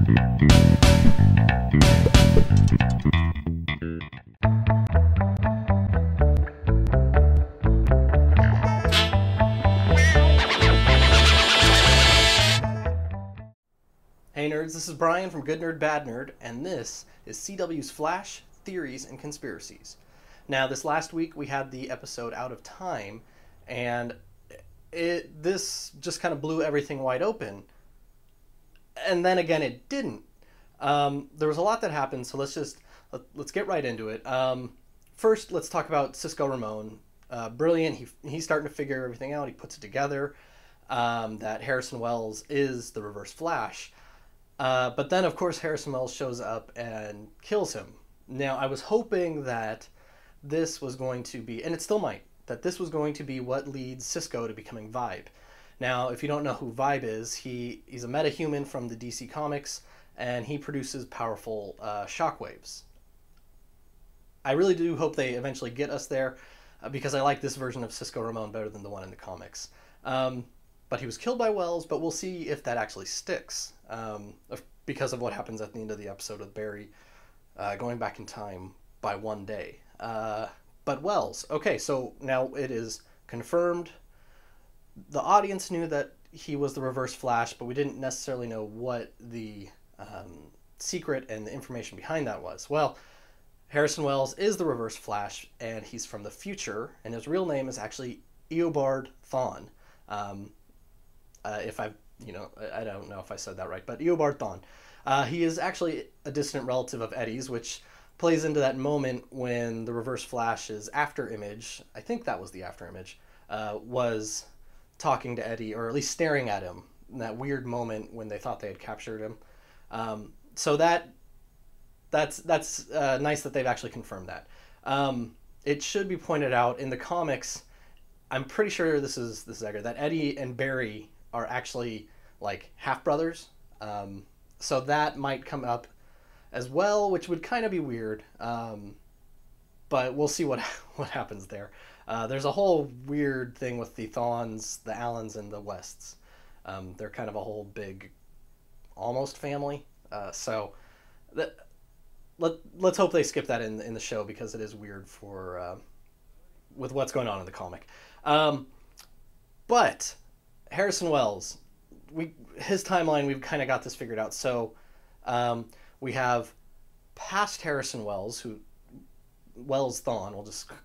Hey nerds, this is Brian from Good Nerd Bad Nerd, and this is CW's Flash, Theories, and Conspiracies. Now, this last week we had the episode Out of Time, and this just kind of blew everything wide open. And then again, it didn't. There was a lot that happened, so let's get right into it. First, let's talk about Cisco Ramon. Brilliant. He's starting to figure everything out. He puts it together that Harrison Wells is the Reverse Flash. But then, of course, Harrison Wells shows up and kills him. Now, I was hoping that this was going to be, and it still might, that this was going to be what leads Cisco to becoming Vibe. Now, if you don't know who Vibe is, he's a metahuman from the DC Comics, and he produces powerful shockwaves. I really do hope they eventually get us there, because I like this version of Cisco Ramon better than the one in the comics. But he was killed by Wells, but we'll see if that actually sticks, because of what happens at the end of the episode with Barry going back in time by one day. But Wells, okay, so now it is confirmed. The audience knew that he was the Reverse Flash, but we didn't necessarily know what the secret and the information behind that was. Well, Harrison Wells is the Reverse Flash, and he's from the future, and his real name is actually Eobard Thawne. If I don't know if I said that right, but Eobard Thawne. He is actually a distant relative of Eddie's, which plays into that moment when the Reverse Flash's after image, I think that was the after image, was talking to Eddie, or at least staring at him in that weird moment when they thought they had captured him. So that's nice that they've actually confirmed that. It should be pointed out in the comics, I'm pretty sure this is accurate, that Eddie and Barry are actually like half brothers. So that might come up as well, which would kind of be weird. But we'll see what happens there. There's a whole weird thing with the Thawnes, the Allens, and the Wests. They're kind of a whole big, almost family. So let's hope they skip that in the show, because it is weird for with what's going on in the comic. But Harrison Wells, his timeline, we've kind of got this figured out. So we have past Harrison Wells, Wells Thawne,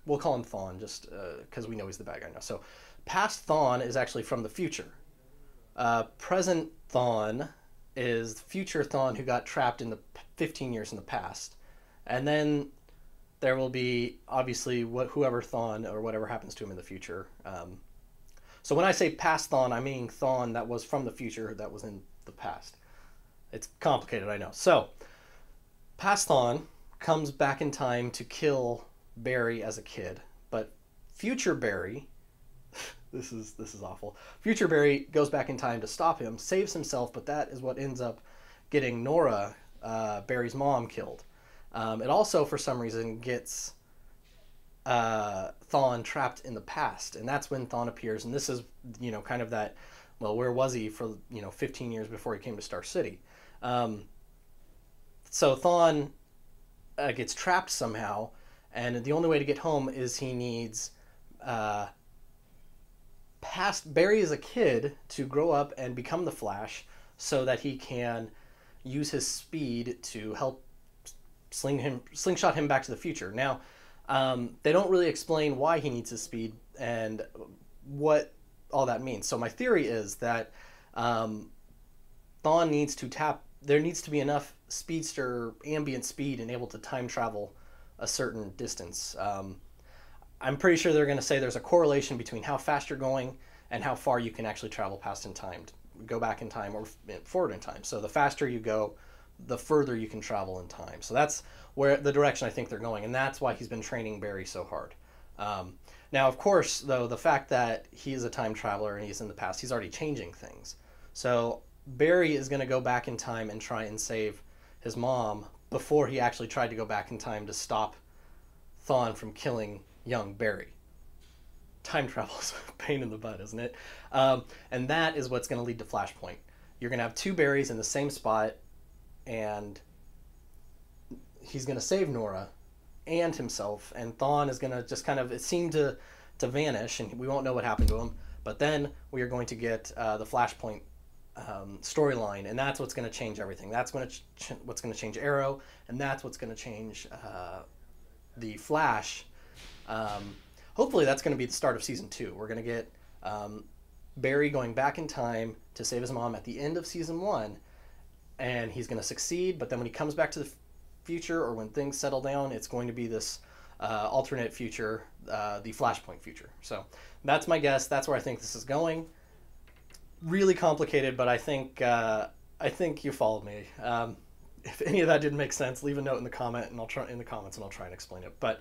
we'll call him Thawne just because we know he's the bad guy now. So past Thawne is actually from the future. Present Thawne is future Thawne who got trapped in the 15 years in the past. And then there will be obviously whoever Thawne or whatever happens to him in the future. So when I say past Thawne, I mean Thawne that was from the future that was in the past. It's complicated, I know. So past Thawne comes back in time to kill Barry as a kid, but future Barry, this is awful. Future Barry goes back in time to stop him, saves himself, but that is what ends up getting Nora, Barry's mom, killed. It also, for some reason, gets Thawne trapped in the past, and that's when Thawne appears. And this is, kind of that, well, where was he for 15 years before he came to Star City? So Thawne gets trapped somehow, and the only way to get home is he needs past Barry as a kid to grow up and become the Flash, so that he can use his speed to help slingshot him back to the future. Now, they don't really explain why he needs his speed and what all that means. So my theory is that Thawne needs to there needs to be enough speedster ambient speed and able to time travel a certain distance. I'm pretty sure they're going to say there's a correlation between how fast you're going and how far you can actually travel past in time, go back in time or forward in time. So the faster you go, the further you can travel in time. So that's where the direction I think they're going, and that's why he's been training Barry so hard. Now, of course, though, the fact that he is a time traveler and he's in the past, he's already changing things. So Barry is going to go back in time and try and save his mom before he actually tried to go back in time to stop Thawne from killing young Barry. Time travel is a pain in the butt, isn't it? And that is what's going to lead to Flashpoint. You're going to have two Barrys in the same spot, and he's going to save Nora and himself, and Thawne is going to just kind of, it seemed to vanish, and we won't know what happened to him. But then we are going to get the Flashpoint storyline, and that's what's going to change everything. That's what's going to change Arrow, and that's what's going to change the Flash. Hopefully that's going to be the start of season 2. We're going to get Barry going back in time to save his mom at the end of season 1, and he's going to succeed. But then when he comes back to the future, or when things settle down, it's going to be this alternate future, the Flashpoint future. So that's my guess. That's where I think this is going. Really complicated, but I think you followed me. If any of that didn't make sense, leave a note in the comments, and I'll try and explain it. But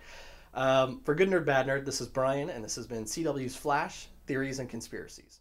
for Good Nerd Bad Nerd, this is Brian, and this has been CW's Flash Theories and Conspiracies.